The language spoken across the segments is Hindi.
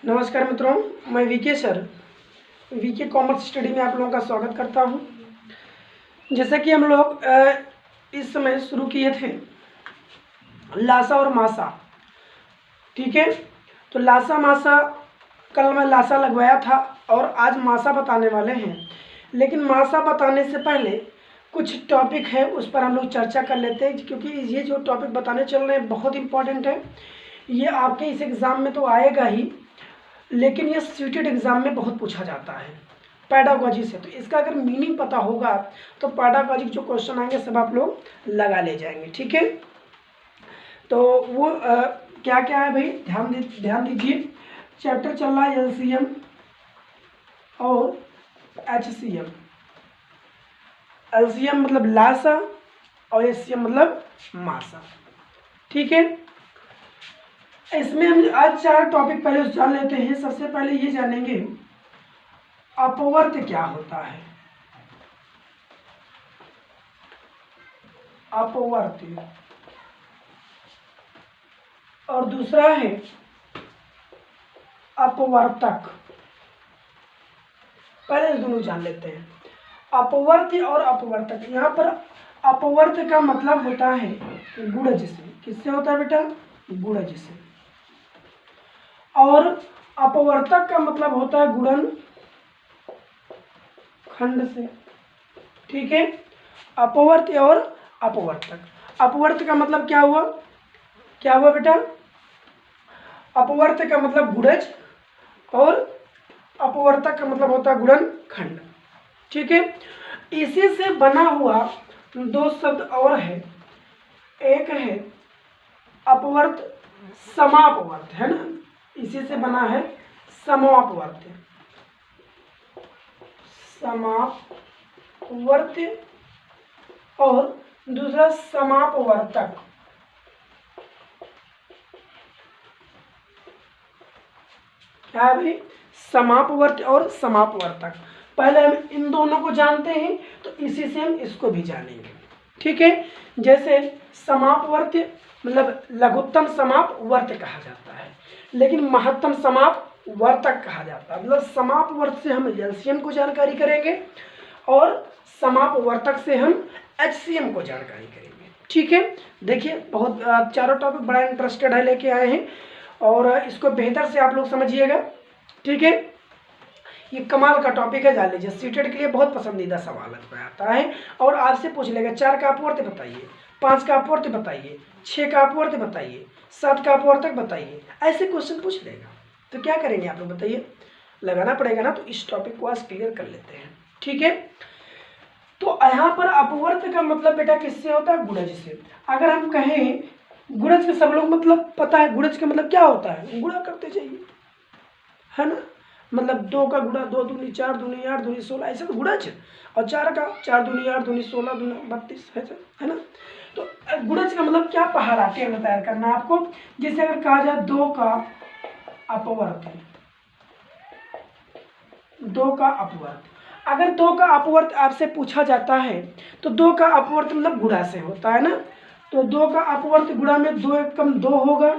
नमस्कार मित्रों, मैं VK sir VK commerce study में आप लोगों का स्वागत करता हूं। जैसा कि हम लोग इस समय शुरू किए थे लासा और मासा, ठीक है। तो लासा मासा कल मैं लासा लगवाया था और आज मासा बताने वाले हैं। लेकिन मासा बताने से पहले कुछ टॉपिक है उस पर हम लोग चर्चा कर लेते हैं, क्योंकि ये जो टॉपिक बताने चल रहे हैं बहुत इंपॉर्टेंट है। ये आपके इस एग्ज़ाम में तो आएगा ही, लेकिन ये सीटेड एग्ज़ाम में बहुत पूछा जाता है पैडागॉजी से। तो इसका अगर मीनिंग पता होगा तो पैडागॉजी जो क्वेश्चन आएंगे सब आप लोग लगा ले जाएंगे, ठीक है। तो वो क्या क्या है भाई, ध्यान दीजिए। चैप्टर चल रहा है एलसीएम और एचसीएम। एलसीएम मतलब लासा और एचसीएम मतलब मासा, ठीक है। इसमें हम आज 4 टॉपिक पहले जान लेते हैं। सबसे पहले ये जानेंगे अपवर्त क्या होता है। अपवर्त और दूसरा है अपवर्तक। पहले दोनों जान लेते हैं, अपवर्त और अपवर्तक। यहाँ पर अपवर्त का मतलब होता है गुणज से। किससे होता है बेटा? गुणज से। और अपवर्तक का मतलब होता है गुणन खंड से, ठीक है। अपवर्त और अपवर्तक। अपवर्त का मतलब क्या हुआ बेटा? अपवर्त का मतलब गुणज और अपवर्तक का मतलब होता है गुणन खंड, ठीक है। इसी से बना हुआ 2 शब्द और है। एक है अपवर्त, समापवर्त, है ना। इसी से बना है समापवर्त, समापवर्त और दूसरा समापवर्तक। क्या है भाई? समापवर्त और समापवर्तक। पहले हम इन दोनों को जानते हैं तो इसी से हम इसको भी जानेंगे, ठीक है। जैसे समापवर्त मतलब लघुत्तम समापवर्त कहा जाता है, लेकिन महत्तम समापवर्तक कहा जाता है। मतलब समापवर्त से हम एलसीएम को जानकारी करेंगे और समापवर्तक से हम एचसीएम को जानकारी करेंगे, ठीक है। देखिए बहुत चारों टॉपिक बड़ा इंटरेस्टेड है लेके आए हैं और इसको बेहतर से आप लोग समझिएगा, ठीक है। ये कमाल का टॉपिक है, जान लीजिए। सीटेट के लिए बहुत पसंदीदा सवाल आता है और आपसे पूछ लेगा 4 का अपवर्त बताइए, 5 का अपवर्त बताइए, 6 का अपवर्त बताइए, 7 का अपवर्तक बताइए। ऐसे क्वेश्चन पूछ लेगा तो क्या करेंगे आप लोग बताइए? लगाना पड़ेगा ना। तो इस टॉपिक को आज क्लियर कर लेते हैं, ठीक है। तो यहाँ पर अपवर्त का मतलब बेटा किससे होता है? गुणज से। अगर हम कहें गुणज के सब लोग मतलब पता है गुणज का मतलब क्या होता है? गुणा करते जाइए, है ना। मतलब 2 का गुणा 2 दूनी 4 दूनी 8 दूनी 16, ऐसे तो गुणज। और 4 का 4 दूनी 8 दूनी 16 दूनी 32, है ना। तो गुणज का मतलब क्या? पहाड़ा टेबल तैयार करना है आपको। जैसे अगर कहा जाए 2 का अपवर्त, 2 का अपवर्त। अगर 2 का अपवर्त आपसे पूछा जाता है तो 2 का अपवर्त मतलब गुणा से होता है ना। तो 2 का अपवर्त गुणा में 2 एक कम 2 होगा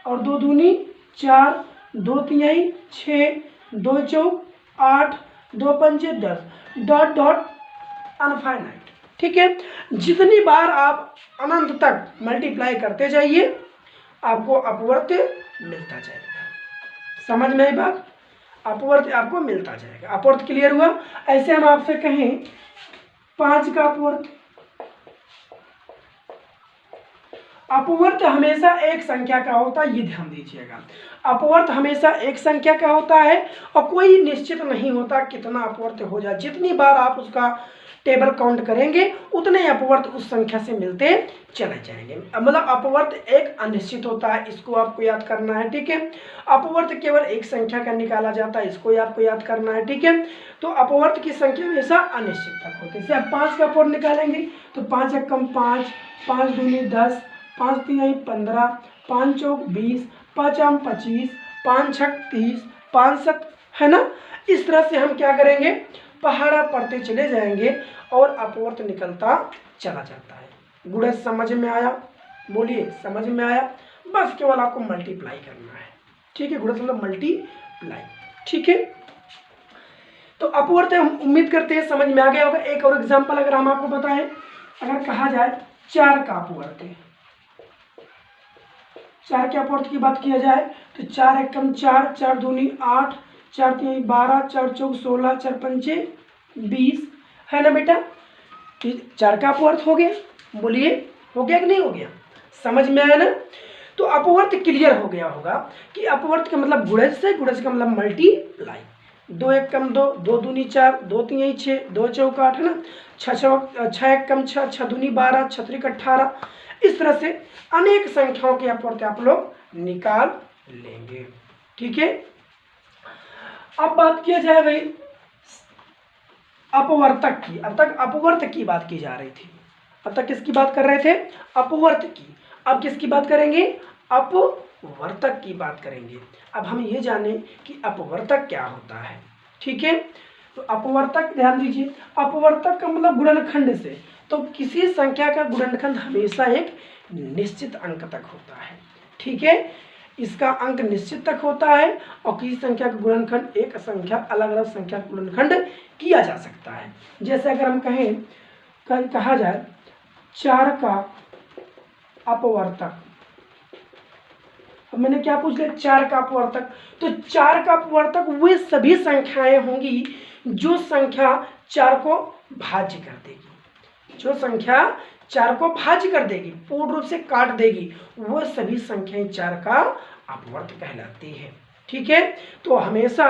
और 2 दूनी 4, 2 तिहाई 6, 2 चौक 8, 2 पंचे 10, डॉट डॉट अनफाइनाइट, ठीक है। जितनी बार आप अनंत तक मल्टीप्लाई करते जाइए आपको अपवर्त मिलता जाएगा। समझ में आई बात? अपवर्त आपको मिलता जाएगा। अपवर्त क्लियर हुआ? ऐसे हम आपसे कहें 5 का अपवर्त। अपवर्त हमेशा एक संख्या का होता है, ये ध्यान दीजिएगा। अपवर्त हमेशा एक संख्या का होता है और कोई निश्चित नहीं होता कितना अपवर्त हो जाए। जितनी बार आप उसका टेबल काउंट करेंगे उतने अपवर्त उस संख्या से मिलते चले जाएंगे। मतलब अपवर्त एक अनिश्चित होता है, इसको आपको याद करना है, ठीक है। अपवर्त केवल एक संख्या का निकाला जाता है, इसको आपको याद करना है, ठीक है। तो अपवर्त की संख्या हमेशा अनिश्चित तक होती है। जैसे आप 5 का अपवर्त निकालेंगे तो 5 एक कम 5, 5 दूनी 10, 5 तिहाई 15, 5 चौक 20, 5 आम 25, 5 छक 30, 5 7, है ना। इस तरह से हम क्या करेंगे? पहाड़ा पढ़ते चले जाएंगे और अपवर्त निकलता चला जाता है। गुणज समझ में आया? बोलिए समझ में आया? बस केवल आपको मल्टीप्लाई करना है, ठीक है। गुणज मतलब प्लाई। ठीक है, तो अपवर्त हम उम्मीद करते हैं समझ में आ गया होगा। एक और एग्जांपल अगर हम आपको बताएं, अगर कहा जाए 4 का अपवर्त है, 4 के अपवर्त की बात किया जाए तो 4 एकम 4, 4 दूनी 8, 4 तीन 12, 4 चौक 16, 4 पंचे 20, है ना बेटा। 4 का अपवर्त हो गया, बोलिए हो गया कि नहीं हो गया, समझ में आया ना। तो अपवर्त क्लियर हो गया होगा कि अपवर्त का मतलब गुणज से, गुणज का मतलब मल्टीप्लाई। 2 एकम 2, 2 दूनी 4, 2 तीन 6, 2 चौक 8, है ना। 6 एकम 6, 6 दूनी 12, 6 त्रिक 18। इस तरह से अनेक संख्याओं के अपवर्त आप लोग निकाल लेंगे। ठीक है, अब बात किया जाए भाई अपवर्तक की। अब तक अपवर्त की बात की जा रही थी, अब तक किसकी बात कर रहे थे, अपवर्त की। अब किसकी बात करेंगे, अपवर्तक की बात करेंगे। अब हम ये जाने कि अपवर्तक क्या होता है। ठीक है, तो अपवर्तक ध्यान दीजिए, अपवर्तक का मतलब गुणनखंड से। तो किसी संख्या का गुणनखंड हमेशा एक निश्चित अंक तक होता है। ठीक है, इसका अंक निश्चित तक होता है और किसी संख्या का गुणनखंड एक संख्या अलग अलग संख्या का गुणनखंड किया जा सकता है। जैसे अगर हम कहा जाए 4 का अपवर्तक, अब मैंने क्या पूछ लिया, 4 का अपवर्तक। तो 4 का अपवर्तक वे सभी संख्याएं होंगी जो संख्या 4 को भाज्य कर देगी, जो संख्या 4 को भाज्य कर देगी, पूर्ण रूप से काट देगी, वो सभी संख्याएं 4 का अपवर्त कहलाती है। ठीक है, तो हमेशा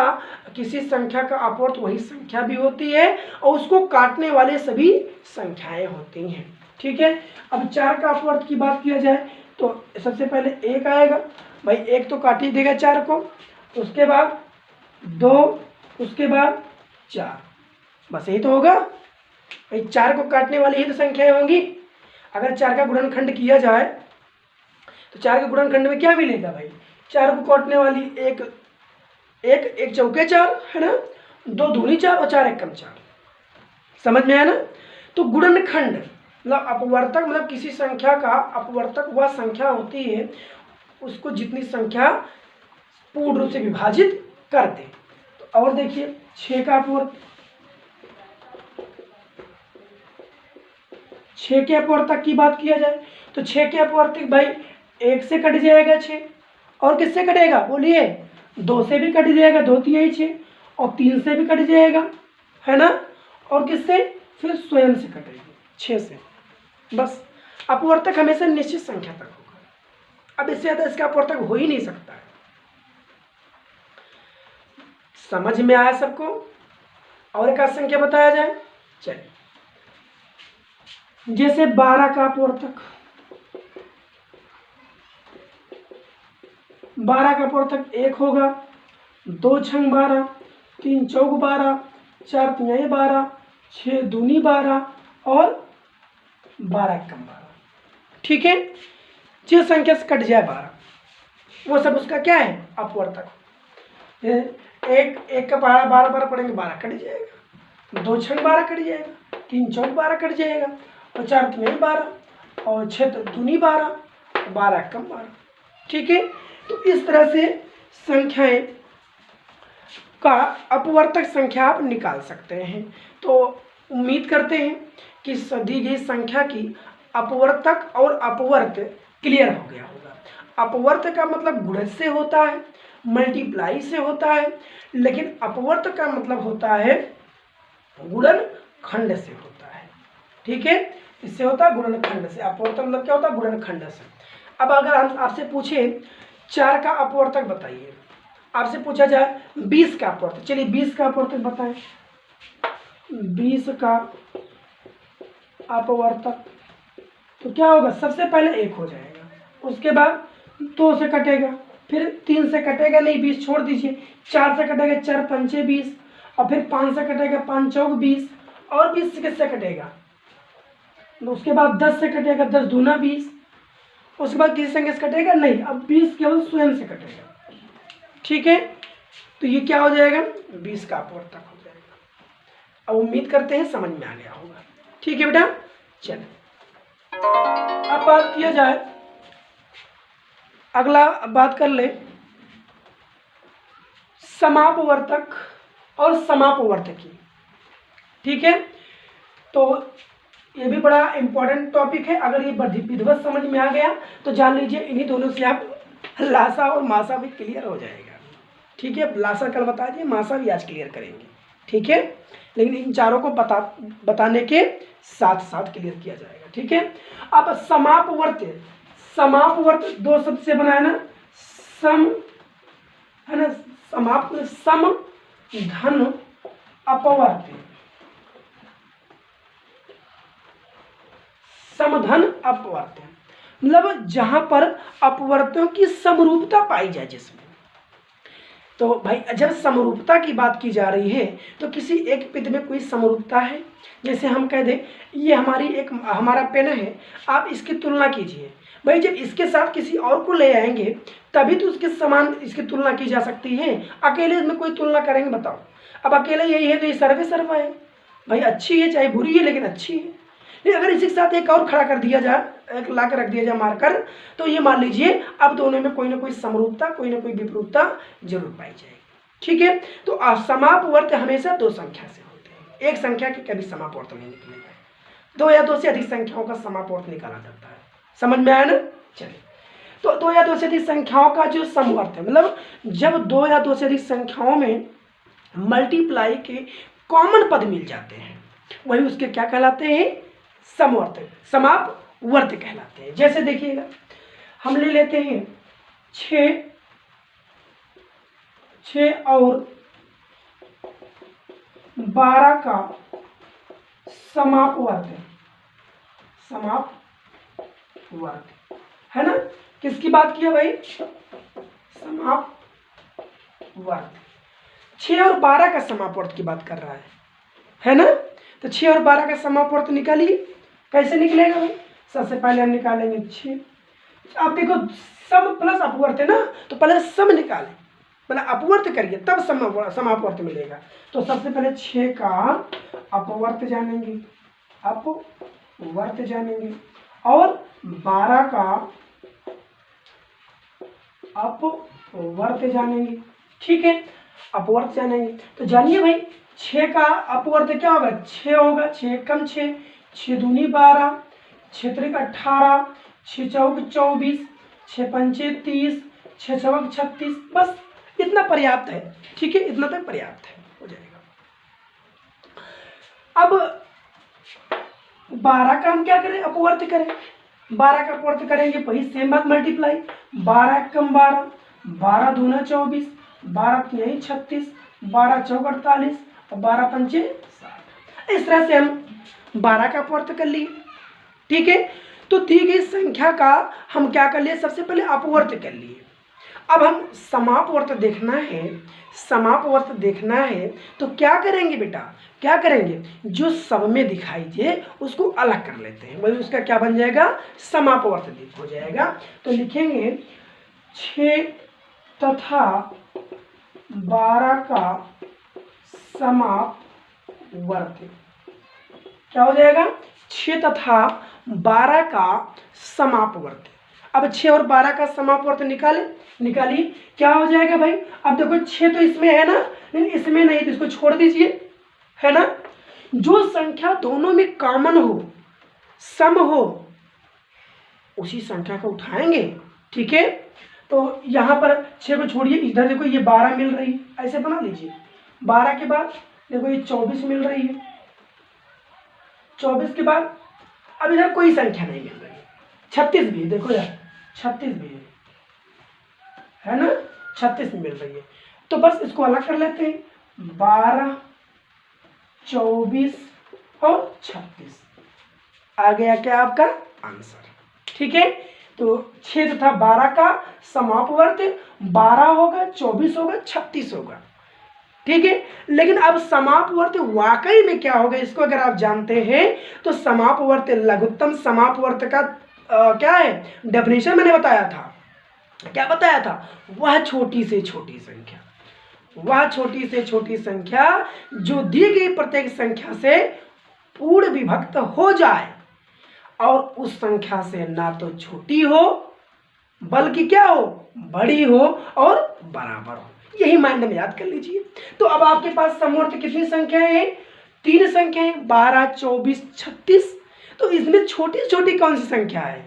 किसी संख्या का अपवर्त वही संख्या भी होती है और उसको काटने वाले सभी संख्याएं होती हैं। ठीक है, अब 4 का अपवर्त की बात किया जाए तो सबसे पहले 1 आएगा, भाई 1 तो काट ही देगा 4 को, उसके बाद 2, उसके बाद 4, बस यही तो होगा भाई। 4 को काटने वाली ही तो संख्याएं होंगी। अगर 4 का गुणनखंड किया जाए तो 4 के गुणनखंड में क्या मिलेगा भाई, 4 को काटने वाली एक चौके 4, है ना, 2 दूनी 4 और 4 एकम 4, समझ में आया ना। तो गुणनखंड मतलब अपवर्तक, मतलब किसी संख्या का अपवर्तक वह संख्या होती है उसको जितनी संख्या पूर्ण रूप से विभाजित कर दे। तो और देखिए 6 का अपवर्तक, 6 के अपवर्तक की बात किया जाए तो 6 के अपवर्तक भाई 1 से कट जाएगा 6, और किससे कटेगा बोलिए, 2 से भी कट जाएगा, 2 तीन 6, और 3 से भी कट जाएगा, है ना, और किससे, फिर स्वयं से कटेगी 6 से। बस अपवर्तक हमेशा निश्चित संख्या तक होगा, अब इससे ज्यादा इसका अपवर्तक हो ही नहीं सकता है। समझ में आया सबको। और एक संख्या बताया जाए, चलिए जैसे 12 का अपवर्तक, 12 का अपवर्तक 1 होगा, 2 छंग 12, 3 चौक 12, 4 तिहाई 12, 6 दूनी 12 और 12 एकम 12। ठीक है, जिस संख्या से कट जाए 12 वो सब उसका क्या है, अपवर्तक। एक का 12 पढ़ेंगे 12 कट जाएगा, 2 छंग 12 कट जाएगा, 3 चौक 12 कट जाएगा, और 4 तिहाई 12 और 6 दूनी 12, 12 एकम 12। ठीक है, तो इस तरह से संख्याएं का अपवर्तक संख्या आप निकाल सकते हैं। तो उम्मीद करते हैं कि दी गई संख्या की अपवर्तक और अपवर्त क्लियर हो गया होगा। अपवर्त का मतलब गुणज से होता है, मल्टीप्लाई से होता है, लेकिन अपवर्त का मतलब होता है गुणनखंड से होता है। ठीक है, इससे होता है गुणनखंड से। अपवर्त मतलब क्या होता है, गुणनखंड से। अब अगर हम आपसे पूछे 4 का अपवर्तक बताइए, आपसे पूछा जाए 20 का अपवर्तक, चलिए 20 का अपवर्तक बताएं। 20 का अपवर्तक तो क्या होगा, सबसे पहले 1 हो जाएगा, उसके बाद 2 से कटेगा, फिर 3 से कटेगा नहीं, 20 छोड़ दीजिए, 4 से कटेगा, 4 पंचे 20, और फिर 5 से कटेगा, 5 चौक 20, और 20 से किससे कटेगा, उसके बाद 10 से कटेगा, 10 दूना 20, उसके बाद किसी संख्या से कटेगा नहीं, अब 20 केवल स्वयं से कटेगा। ठीक है, तो ये क्या हो जाएगा, 20 का अपवर्तक हो जाएगा। अब उम्मीद करते हैं समझ में आ गया होगा। ठीक है बेटा, चलिए अब बात किया जाए, अगला बात कर ले समापवर्तक और समापवर्तकी। ठीक है, तो ये भी बड़ा इंपॉर्टेंट टॉपिक है। अगर ये विधिवत समझ में आ गया तो जान लीजिए इन्हीं दोनों से आप लासा और मासा भी क्लियर हो जाएगा। ठीक है, लासा कल बता दिए, मासा भी आज क्लियर करेंगे। ठीक है, लेकिन इन चारों को बताने के साथ साथ क्लियर किया जाएगा। ठीक है, अब समापवर्त, समापवर्त दो शब्द से बना है ना, सम है ना, समाप सम धन अपवर्त, समधन अपवर्त, मतलब जहां पर अपवर्तों की समरूपता पाई जाए जिसमें। तो भाई जब समरूपता की बात की जा रही है तो किसी एक पद में कोई समरूपता है। जैसे हम कह दें ये हमारा पेन है, आप इसकी तुलना कीजिए। भाई जब इसके साथ किसी और को ले आएंगे तभी तो उसके समान इसकी तुलना की जा सकती है। अकेले में कोई तुलना करेंगे बताओ? अब अकेले यही है तो ये सर्वे है भाई, अच्छी है चाहे बुरी है लेकिन अच्छी है। लेकिन अगर इसी के साथ एक और खड़ा कर दिया जाए, एक ला कर रख दिया जाए मारकर, तो ये मान लीजिए अब दोनों में कोई ना कोई समरूपता, कोई ना कोई विपरीतता जरूर पाई जाएगी। ठीक है, तो समापवर्त हमेशा दो संख्या से होते हैं, एक संख्या के कभी समापवर्त नहीं निकलेगा। दो या दो से अधिक संख्याओं का समापवर्त निकाला जाता है। समझ में आया ना? चलिए, तो दो या दो से अधिक संख्याओं का जो समवर्त है, मतलब जब दो या दो से अधिक संख्याओं में मल्टीप्लाई के कॉमन पद मिल जाते हैं वही उसके क्या कहलाते हैं? समवर्त, समापवर्त कहलाते हैं। जैसे देखिएगा हम ले लेते हैं 6 और 12 का समापवर्त, समापवर्त है ना। किसकी बात किया भाई? समापवर्त। 6 और 12 का समापवर्त की बात कर रहा है ना। तो 6 और 12 का समापवर्त निकालिए। कैसे निकलेगा भाई? सबसे पहले हम निकालेंगे 6। आप देखो सम प्लस अपवर्त है ना, तो पहले सम निकालें, पहले अपवर्त करिए तब समापवर्त मिलेगा। तो सबसे पहले 6 का अपवर्त जानेंगे, अपवर्त जानेंगे, और 12 का अपवर्त जानेंगे। ठीक है, अपवर्त जानेंगे तो जानिए भाई 6 का अपवर्त क्या होगा? 6 होगा, 6 कम 6, 6 दूनी 12, 6 त्रिक 18, 6 चौक 24, 6 पंचे 30, 6 चौक 36, बस इतना पर्याप्त है। ठीक है, इतना तक पर्याप्त है, हो जाएगा। अब 12 का हम क्या करें? अपवर्त करें। 12 का अपवर्त करेंगे वही सेम बात, मल्टीप्लाई। 12 कम 12, 12 दूना 24, 12 तिहाई 36, 12 चौक 48 और 12 पंचे 60। इस तरह से हम 12 का अपवर्त कर लिए। ठीक है, तो दी गई संख्या का हम क्या कर लिए? सबसे पहले अपवर्त कर लिए। अब हम समापवर्त देखना है, समापवर्त देखना है तो क्या करेंगे बेटा? क्या करेंगे? जो सब में दिखाई दे उसको अलग कर लेते हैं, वही उसका क्या बन जाएगा? समापवर्त हो जाएगा। तो लिखेंगे 6 तथा 12 का समापवर्त क्या हो जाएगा? 6 तथा 12 का समापवर्त। अब 6 और 12 का समापवर्त निकालिए, क्या हो जाएगा भाई? अब देखो 6 तो इसमें है ना, लेकिन इसमें नहीं, तो इसको छोड़ दीजिए, है ना। जो संख्या दोनों में कॉमन हो, सम हो, उसी संख्या को उठाएंगे। ठीक है, तो यहाँ पर 6 को छोड़िए, इधर देखो ये 12 मिल रही है, ऐसे बना लीजिए। 12 के बाद देखो ये 24 मिल रही है, 24 के बाद अब इधर कोई संख्या नहीं मिल रही है, 36 भी देखो यार, 36 भी है ना, 36 मिल रही है। तो बस इसको अलग कर लेते हैं, 12, 24 और 36 आ गया क्या आपका आंसर। ठीक है, तो 6 तथा 12 का समापवर्त 12 होगा, 24 होगा, 36 होगा। ठीक है, लेकिन अब समापवर्त वाकई में क्या होगा इसको अगर आप जानते हैं तो समापवर्त लघुत्तम समापवर्त का क्या है डेफिनेशन मैंने बताया था। क्या बताया था? वह छोटी से छोटी संख्या, वह छोटी से छोटी संख्या जो दी गई प्रत्येक संख्या से पूर्ण विभक्त हो जाए और उस संख्या से ना तो छोटी हो बल्कि क्या हो, बड़ी हो और बराबर हो। यही माइंड में याद कर लीजिए। तो अब आपके पास समवर्त कितनी संख्याएं हैं, 3 संख्याएं, 12, 24, 36। तो इसमें छोटी छोटी कौन सी संख्या है,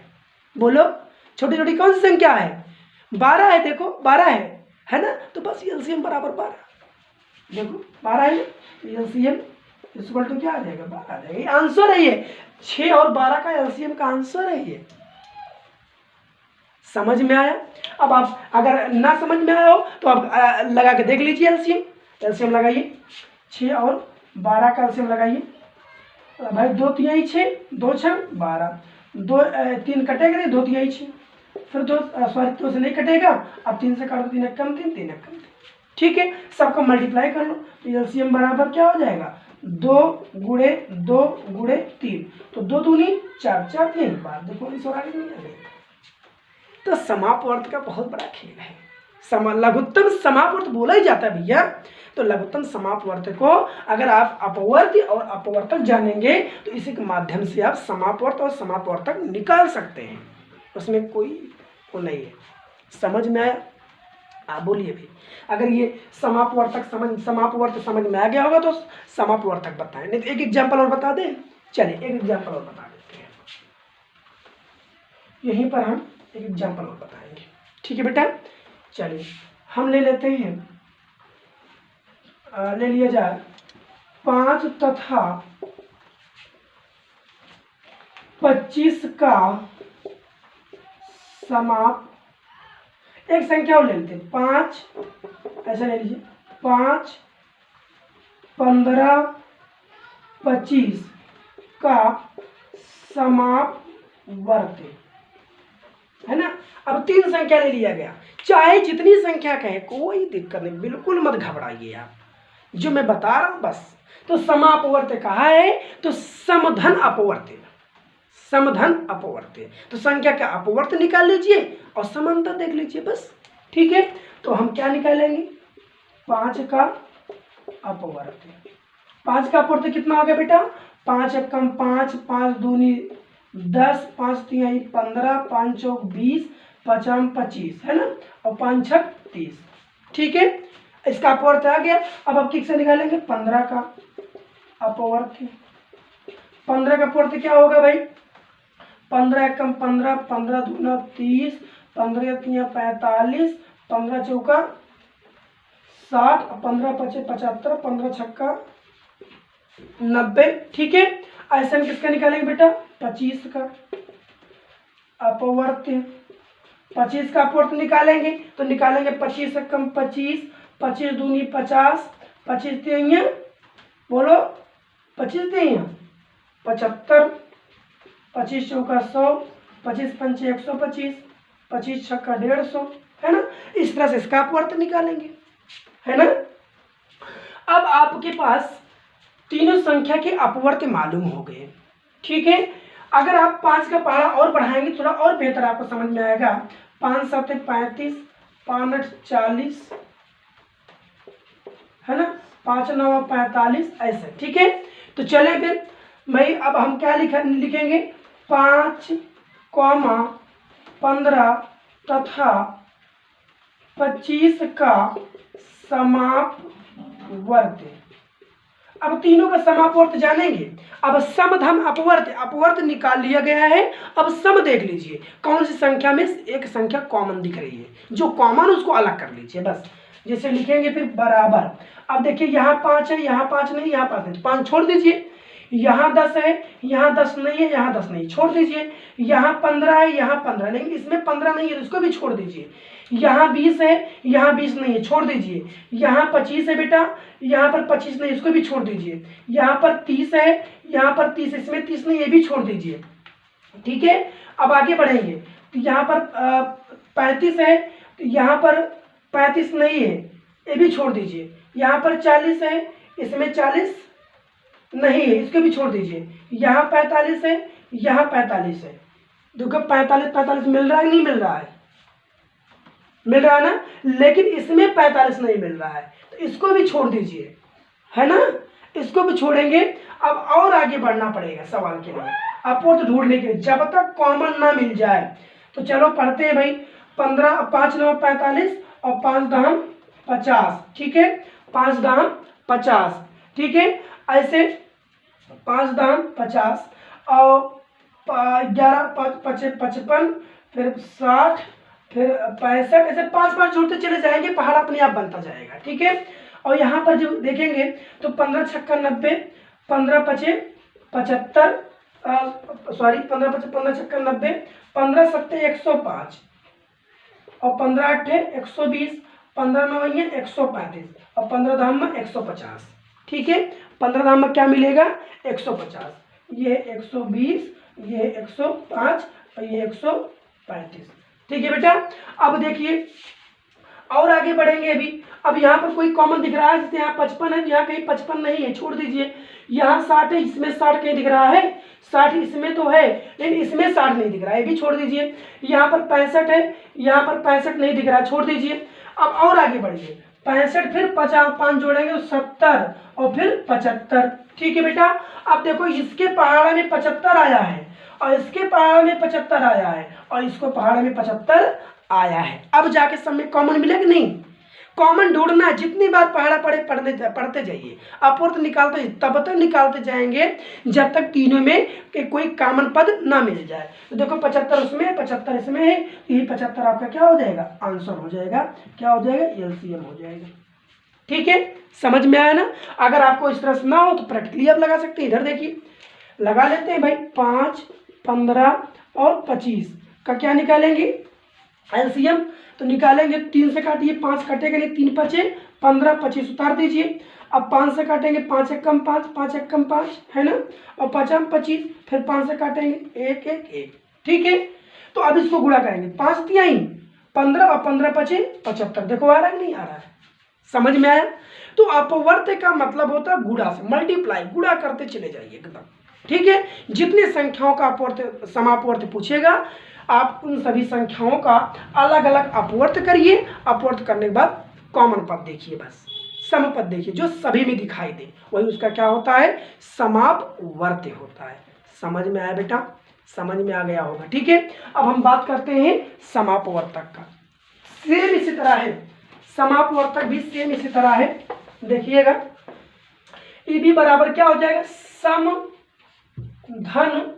बोलो छोटी छोटी कौन सी संख्या है, 12 है, देखो 12 है ना। तो बस एलसीएम बराबर 12, देखो 12 है, एलसीएम इक्वल टू क्या आ जाएगा, 12 आ जाएगा। ये आंसर है, ये 6 और 12 का एलसीएम का आंसर है ये। समझ में आया। अब आप अगर ना समझ में आया हो तो आप लगा के देख लीजिए एलसीएम। एलसीएम लगाइए, 6 और 12 का एलसीएम लगाइए भाई। 2 तिहाई 6, 2 छंग 12, 2 3 कटेगा नहीं, 2 तिहाई 6, फिर 2 सॉरी 2 से नहीं कटेगा। अब 3 से काट दो, 3 कम 3, 3 कम 3, ठीक है। सबको मल्टीप्लाई कर लो तो एलसीएम बराबर क्या हो जाएगा, 2 गुणे 2 गुणे 3, तो 2 दूनी 4, 4 3 12, देखो इस और आगे नहीं आ गई। तो समापवर्त का बहुत बड़ा खेल है। लघुत्तम समापवर्त बोला ही जाता है भैया। तो लघुत्तम समापवर्त को अगर आप अपवर्त और अपवर्तक जानेंगे तो इसी के माध्यम से आप समापवर्त और समापवर्तक निकाल सकते हैं, उसमें कोई वो नहीं है। समझ में आया, आप बोलिए भाई। अगर ये समापवर्त समझ में आ गया होगा तो समापवर्तक बताएं, नहीं तो एक एग्जाम्पल और बता दें। चलिए एक एग्जाम्पल और बता देते हैं, यहीं पर हम एक एग्जाम्पल और बताएंगे, ठीक है बेटा। चलिए हम ले लेते हैं, ले लिया जाए 5 तथा 25 का समाप। एक संख्या और ले लेते हैं 5, ऐसा ले लीजिए 5, 15, 25 का समापवर्त है ना। अब 3 संख्या ले लिया गया, चाहे जितनी संख्या कहे कोई दिक्कत नहीं, बिल्कुल मत घबराइए आप, जो मैं बता रहा हूं बस। तो समापवर्त कहा है तो समधन अपवर्त, समधन अपवर्त। तो संख्या का अपवर्त निकाल लीजिए और समांतर देख लीजिए बस, ठीक है। तो हम क्या निकालेंगे, 5 का अपवर्त। 5 का अपवर्त कितना हो गया बेटा, 5 एकम 5, 5 दूनी 10, 5 तिहाई 15, 5 चौक 20, 5 25 है ना, और 5 छक 30, ठीक है। इसका अपवर्त आ गया। अब आप किससे निकालेंगे, 15 का अपवर्त। 15 का अपवर्त क्या होगा भाई, 15 एकम 15, 15 दूना 30, 15 तिया 45, 15 चौका 60, 15 पचे 75, 15 छक्का 90, ठीक है। ऐसे हम किसका निकालेंगे बेटा, 25 का अपवर्त। 25 का अपवर्त निकालेंगे तो निकालेंगे 25 एकम 25, 25 दूनी 50, 25 तिया बोलो 25 तिया 75, 25 चौका 100, 25 पंचे 125, 25 छक्का 150, है ना। इस तरह से इसका अपवर्त निकालेंगे, है ना। अब आपके पास तीनों संख्या के अपवर्त मालूम हो गए, ठीक है। अगर आप 5 का पहाड़ा और बढ़ाएंगे थोड़ा और बेहतर आपको समझ में आएगा। 5 7 35, 5 8 40, है ना, 5 9 45, ऐसे, ठीक है। तो चले फिर भाई, अब हम क्या लिखेंगे, 5, 15 तथा 25 का समापवर्त। अब तीनों का समापवर्त जानेंगे। अब समधन अपवर्त, अपवर्त निकाल लिया गया है। अब सम देख लीजिए कौन सी संख्या में एक संख्या कॉमन दिख रही है, जो कॉमन उसको अलग कर लीजिए बस। जैसे लिखेंगे फिर बराबर। अब देखिए यहाँ 5 है, यहाँ 5 नहीं, यहाँ 5 नहीं, 5 छोड़ दीजिए। यहाँ 10 है, यहाँ 10 नहीं है, यहाँ 10 नहीं, छोड़ दीजिए। यहाँ 15 है, यहाँ 15, लेकिन इसमें 15 नहीं है, इसको भी छोड़ दीजिए। यहाँ 20 है, यहाँ 20 नहीं है, छोड़ दीजिए। यहाँ 25 है बेटा, यहाँ पर 25 नहीं, इसको भी छोड़ दीजिए। यहाँ पर 30 है, यहाँ पर 30, इसमें 30 नहीं, ये भी छोड़ दीजिए, ठीक है। अब आगे बढ़ेंगे तो यहाँ पर 35 है, तो यहाँ पर 35 नहीं है, ये भी छोड़ दीजिए। यहाँ पर 40 है, इसमें 40 नहीं है, इसको भी छोड़ दीजिए। यहाँ 45 है, यहाँ 45 है, देखो 45 45 मिल रहा है, नहीं मिल रहा है, मिल रहा है ना, लेकिन इसमें 45 नहीं मिल रहा है, तो इसको भी छोड़ दीजिए, है ना, इसको भी छोड़ेंगे। अब और आगे बढ़ना पड़ेगा सवाल के लिए, अपवर्त ढूंढने के लिए, जब तक कॉमन ना मिल जाए। तो चलो पढ़ते हैं भाई। 15 5 9 45 और 5 दाम 50, ठीक है, 5 दाम 50, ठीक है। ऐसे 5 दाम 50 और 11 5 55, फिर 60, फिर 65, ऐसे 5 5 जोड़ते चले जाएंगे, पहाड़ अपने आप बनता जाएगा, ठीक है। और यहाँ पर जो देखेंगे तो 15 छक्का 90, 15 पचे 75, सॉरी 15 छक्का 90, 15 सत्ते 105 और 15 अट्ठे 120, 15 नौ 135 और 15 धाम में 150, ठीक है। 15 धाम में क्या मिलेगा? 150, ये 120, ये 105 और ये 135, ठीक है बेटा। अब देखिए और आगे बढ़ेंगे अभी। अब यहाँ पर कोई कॉमन दिख रहा है, जैसे यहाँ 55 है, यहाँ कहीं 55 नहीं है, छोड़ दीजिए। यहाँ 60 है, इसमें 60 कहीं दिख रहा है, 60 इसमें तो है लेकिन इसमें 60 नहीं दिख रहा है, ये भी छोड़ दीजिए। यहाँ पर 65 है, यहाँ पर 65 नहीं दिख रहा है, छोड़ दीजिए। अब और आगे बढ़िए, 65 फिर 50 5 जोड़ेंगे तो 70 और फिर 75, ठीक है बेटा। अब देखो इसके पहाड़ में 75 आया है और इसके पहाड़ में 75 आया है और इसको पहाड़ में 75 आया है। अब जाके सब में कॉमन मिलेगा नहीं? कॉमन ढूंढना है, जितनी बार पहाड़ा पढ़ते जाइए, अपवर्त निकालते तब तक निकालते जाएंगे जब तक तीनों में कोई कॉमन पद ना मिल जाए। तो देखो 75 उसमें 75 इसमें है, यही 75 आपका क्या हो जाएगा? आंसर हो जाएगा। क्या हो जाएगा? एलसीएम हो जाएगा, ठीक है। समझ में आया ना? अगर आपको इस तरह से ना हो तो प्रैक्टिकली आप लगा सकते हैं। इधर देखिए लगा लेते हैं भाई, 5 15 और 25 का क्या निकालेंगे? एलसीएम। तो निकालेंगे, 3 से काटिए, 5 कटेगा नहीं, 3 पचे 15, 25 उतार दीजिए। अब 5 से काटेंगे, 5 एक कम 5, 5 एक कम 5 है ना, और 5 25, फिर 5 से काटेंगे 1 1 1, ठीक है। तो अब इसको गुणा करेंगे, 5 तिहाई 15 और 15 पचे 75। देखो आ रहा है नहीं आ रहा है? समझ में आया? तो अपवर्त का मतलब होता है गुणा से, मल्टीप्लाई, गुणा करते चले जाइए एकदम, ठीक है। जितनी संख्याओं का अपवर्त समापवर्त पूछेगा आप उन सभी संख्याओं का अलग अलग अपवर्त करिए। अपवर्त करने के बाद कॉमन पद देखिए, बस समपद देखिए जो सभी में दिखाई दे, वही उसका क्या होता है? समापवर्त होता है। समझ में आया बेटा? समझ में आ गया होगा, ठीक है। अब हम बात करते हैं समापवर्तक का। सेम इसी तरह है, समापवर्तक भी सेम इसी तरह है। देखिएगा ये भी बराबर क्या हो जाएगा? सम धन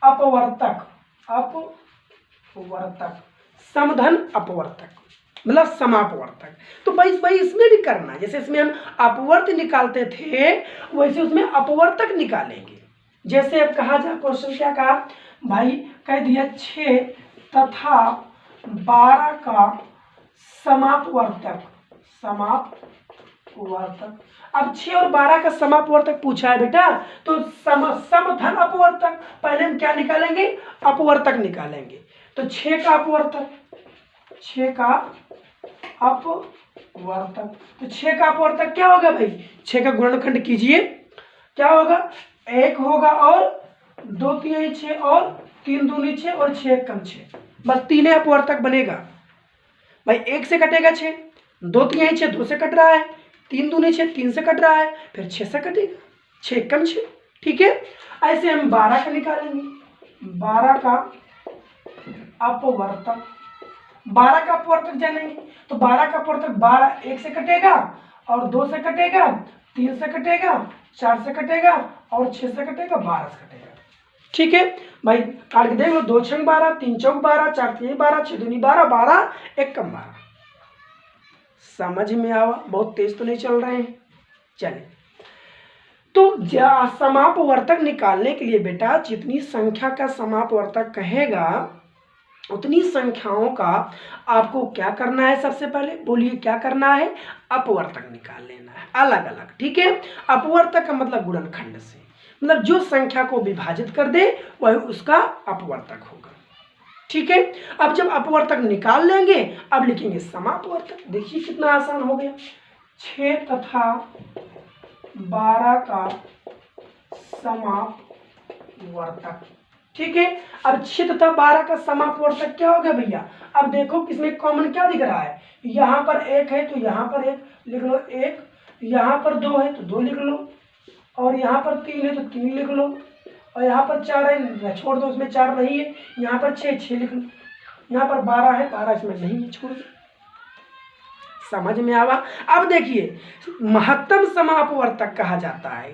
अपवर्तक, अपवर्तक, समधन अपवर्तक मतलब समापवर्तक। तो भाई इसमें भी करना है, जैसे इसमें हम अपवर्त निकालते थे वैसे उसमें अपवर्तक निकालेंगे। जैसे अब कहा जाए, क्वेश्चन क्या कहा भाई? कह दिया 6 तथा 12 का समापवर्तक, समापवर्तक। अब 6 और 12 का समापवर्तक पूछा है बेटा, तो समधन अपवर्तक। पहले हम क्या निकालेंगे? अपवर्तक निकालेंगे। तो 6 का अपवर्तक, 6 का अपवर्तक, तो 6 का अपवर्तक क्या होगा भाई? 6 का गुणनखंड कीजिए, क्या होगा? 1 होगा और 2 3 6 और 3 दूनी 6 और 6 कम 6, बस 3 अपवर्तक बनेगा भाई। 1 से कटेगा 6, 2 3 6 2 से कट रहा है, 3 दूनी 6 3 से कट रहा है, फिर 6 से कटेगा, 6 कम 6, ठीक है। ऐसे हम 12 का निकालेंगे, 12 का अपवर्तक, 12 का अपवर्तक जानेंगे। तो 12 का अपवर्तक 12 1 से कटेगा और 2 से कटेगा, 3 से कटेगा, 4 से कटेगा और 6 से कटेगा, 12 से कटेगा, ठीक है भाई। काट के देख लो, 2 छंग 12, 3 चौक 12, 4 3 12, 6 दूनी 12, 12 1 कम 12। समझ में आवा? बहुत तेज तो नहीं चल रहे हैं? चलिए, तो समापवर्तक निकालने के लिए बेटा जितनी संख्या का समापवर्तक कहेगा उतनी संख्याओं का आपको क्या करना है? सबसे पहले बोलिए क्या करना है? अपवर्तक निकाल लेना है अलग अलग, ठीक है। अपवर्तक का मतलब गुणनखंड से, मतलब जो संख्या को विभाजित कर दे वह उसका अपवर्तक होगा, ठीक है। अब जब अपवर्तक निकाल लेंगे अब लिखेंगे समापवर्तक। देखिए कितना आसान हो गया, 6 तथा 12 का समापवर्तक, ठीक है। अब 6 तथा 12 का समापवर्तक क्या होगा भैया? अब देखो किसमें कॉमन क्या दिख रहा है? यहाँ पर 1 है तो यहाँ पर 1 लिख लो, 1, यहाँ पर 2 है तो 2 लिख लो, और यहाँ पर 3 है तो 3 लिख लो, और यहाँ पर 4 है छोड़ दो, उसमें 4 नहीं है, यहाँ पर 6 6 लिख लो, यहाँ पर 12 है, 12 इसमें नहीं है, छोड़ दो। समझ में आवा। अब देखिए महत्तम समापवर्तक कहा जाता है,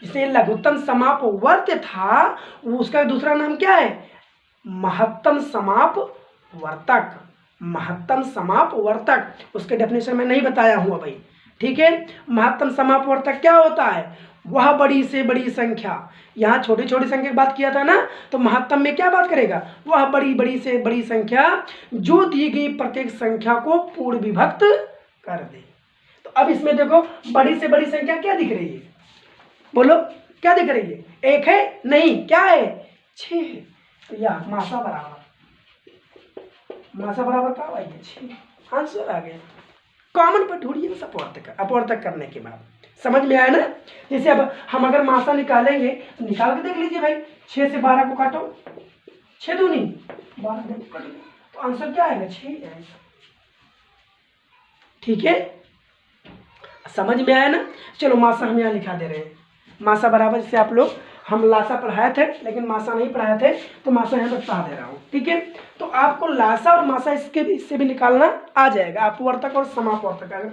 जिसे लघुत्तम समापवर्त था उसका दूसरा नाम क्या है, महत्तम समापवर्तक। महत्तम समापवर्तक उसके डेफिनेशन में नहीं बताया हुआ भाई, ठीक है। महत्तम समापवर्तक क्या होता है, वह बड़ी से बड़ी संख्या, यहाँ छोटी छोटी संख्या की बात किया था ना, तो महत्तम में क्या बात करेगा, वह बड़ी बड़ी से बड़ी संख्या जो दी गई प्रत्येक संख्या को पूर्ण विभक्त कर दे। तो अब इसमें देखो बड़ी से बड़ी संख्या क्या दिख रही है, बोलो क्या दिख रही है, एक है नहीं, क्या है 6 है। तो यह मासा बराबर क्या आ गया 6, आंसर आ गया। कॉमन पर ढूंढिए ना अपवर्तक करने के बाद, समझ में आया ना। जैसे अब हम अगर मासा निकालेंगे तो निकाल के देख लीजिए भाई, 6 से 12 को काटो, 6 दूनी 12 कट गया, तो आंसर क्या आएगा 6 आएगा, ठीक है। समझ में आया ना। चलो मासा हम यहाँ लिखा दे रहे हैं, मासा बराबर, जैसे आप लोग हम लासा पढ़ाए थे लेकिन मासा नहीं पढ़ाए थे, तो मासा यहाँ पर पढ़ा दे रहा हूँ, ठीक है। तो आपको लासा और मासा इससे भी निकालना आ जाएगा, अपवर्तक और समापवर्तक,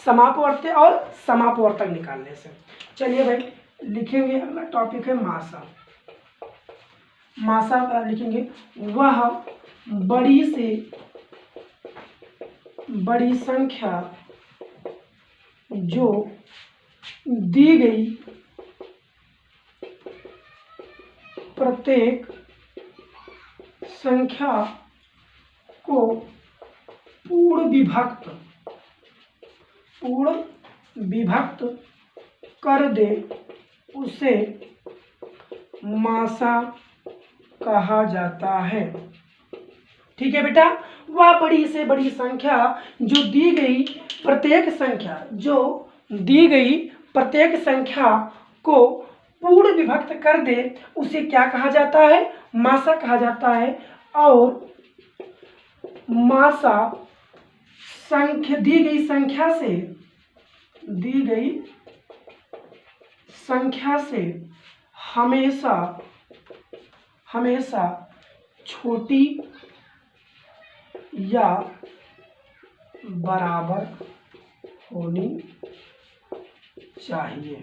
समापवर्त और समापवर्तक निकालने से। चलिए भाई लिखेंगे, अगला टॉपिक है मासा। मासा पर लिखेंगे वह बड़ी से बड़ी संख्या जो दी गई प्रत्येक संख्या को पूर्ण विभक्त कर दे उसे मासा कहा जाता है, ठीक है बेटा। वह बड़ी से बड़ी संख्या जो दी गई प्रत्येक संख्या को पूर्ण विभक्त कर दे उसे क्या कहा जाता है, मासा कहा जाता है। और मासा दी गई संख्या से हमेशा छोटी या बराबर होनी चाहिए,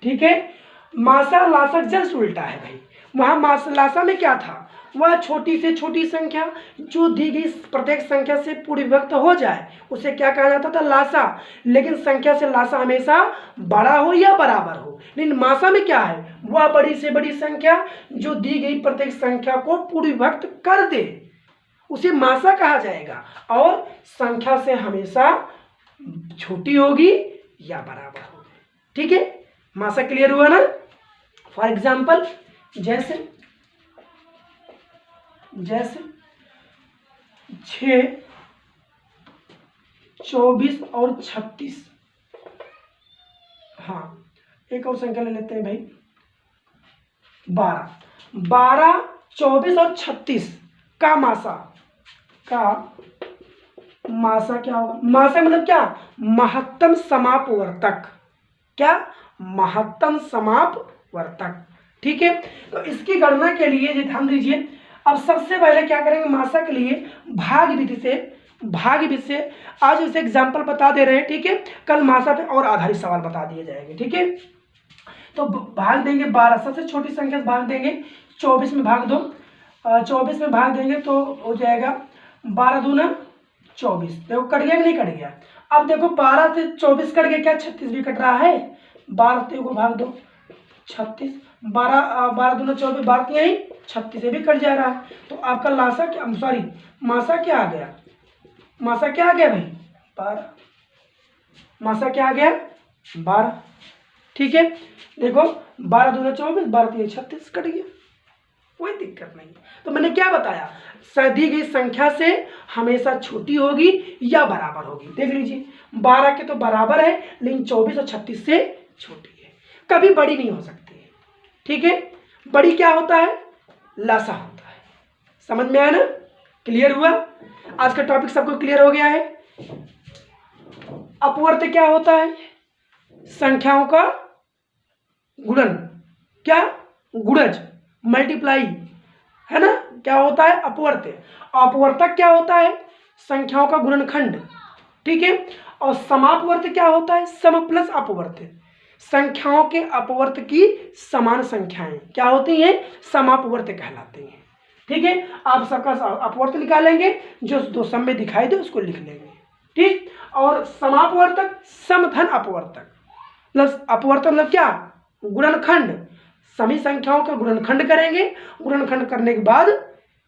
ठीक है। मासा लासा जस्ट उल्टा है भाई। वहां लासा में क्या था, वह छोटी से छोटी संख्या जो दी गई प्रत्येक संख्या से पूर्ण विभक्त हो जाए उसे क्या कहा जाता था, लासा। लेकिन संख्या से लासा हमेशा बड़ा हो या बराबर हो। लेकिन मासा में क्या है, वह बड़ी से बड़ी संख्या जो दी गई प्रत्येक संख्या को पूर्ण विभक्त कर दे उसे मासा कहा जाएगा, और संख्या से हमेशा छोटी होगी या बराबर होगी, ठीक है। मासा क्लियर हुआ ना। फॉर एग्जाम्पल जैसे 6, 24 और 36, हाँ एक और संख्या ले लेते हैं भाई, 12, 24 और 36 का मासा क्या होगा, मासा मतलब क्या, महत्तम समापवर्तक, क्या, महत्तम समापवर्तक, ठीक है। तो इसकी गणना के लिए ध्यान दीजिए, अब सबसे पहले क्या करेंगे, मासा के लिए भाग विधि से आज उसे एग्जाम्पल बता दे रहे हैं, ठीक है। कल मासा पे और आधारित सवाल बता दिए जाएंगे, ठीक है। तो भाग देंगे 12, सबसे छोटी संख्या से भाग देंगे, 24 में भाग दो, 24 में भाग देंगे तो हो जाएगा 12 दूना 24, देखो कट गया कि नहीं कट गया। अब देखो 12 से 24 कट गया, क्या 36 भी कट रहा है, 12 को भाग दो 36, 12 दूना 24, 12 यही 36 से भी कट जा रहा है। तो आपका लासा क्या, मासा क्या आ गया, मासा क्या आ गया भाई 12, मासा क्या आ गया 12, ठीक है। देखो 12 दूना 24, 12 36 कट गया, कोई दिक्कत नहीं। तो मैंने क्या बताया, दी गई संख्या से हमेशा छोटी होगी या बराबर होगी। देख लीजिए 12 के तो बराबर है, लेकिन 24 और 36 से छोटी है, कभी बड़ी नहीं हो सकती है, ठीक है। बड़ी क्या होता है, लासा होता है। समझ में आया ना, क्लियर हुआ। आज का टॉपिक सबको क्लियर हो गया है। अपवर्त क्या होता है, संख्याओं का गुणन, क्या, गुणज, मल्टीप्लाई, है ना, क्या होता है? अपवर्त्य। अपवर्तक क्या होता है? संख्याओं का गुणनखंड, ठीक है। और समापवर्त्य क्या होता है? सम प्लस अपवर्त्य, संख्याओं के अपवर्त की समान संख्याएं क्या होती हैं? समापवर्त्य कहलाती हैं, ठीक है। आप सबका अपवर्त्य निकालेंगे, जो दो सम में दिखाई दे उसको लिख लेंगे, ठीक। और समापवर्तक समधन अपवर्तक, प्लस अपवर्तक मतलब क्या? गुणनखंड, सभी संख्याओं का गुणनखंड करेंगे, गुणनखंड करने के बाद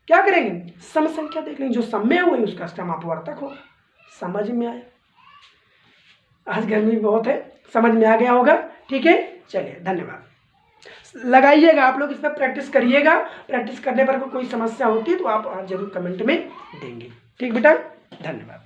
क्या करेंगे? सम संख्या देख लेंगे, जो सम में है वही उसका समापवर्तक होगा। समझ में आया? आज गर्मी बहुत है, समझ में आ गया होगा, ठीक है। चलिए, धन्यवाद। लगाइएगा आप लोग, इस पर प्रैक्टिस करिएगा। प्रैक्टिस करने पर कोई समस्या होती है तो आप जरूर कमेंट में देंगे, ठीक बेटा। धन्यवाद।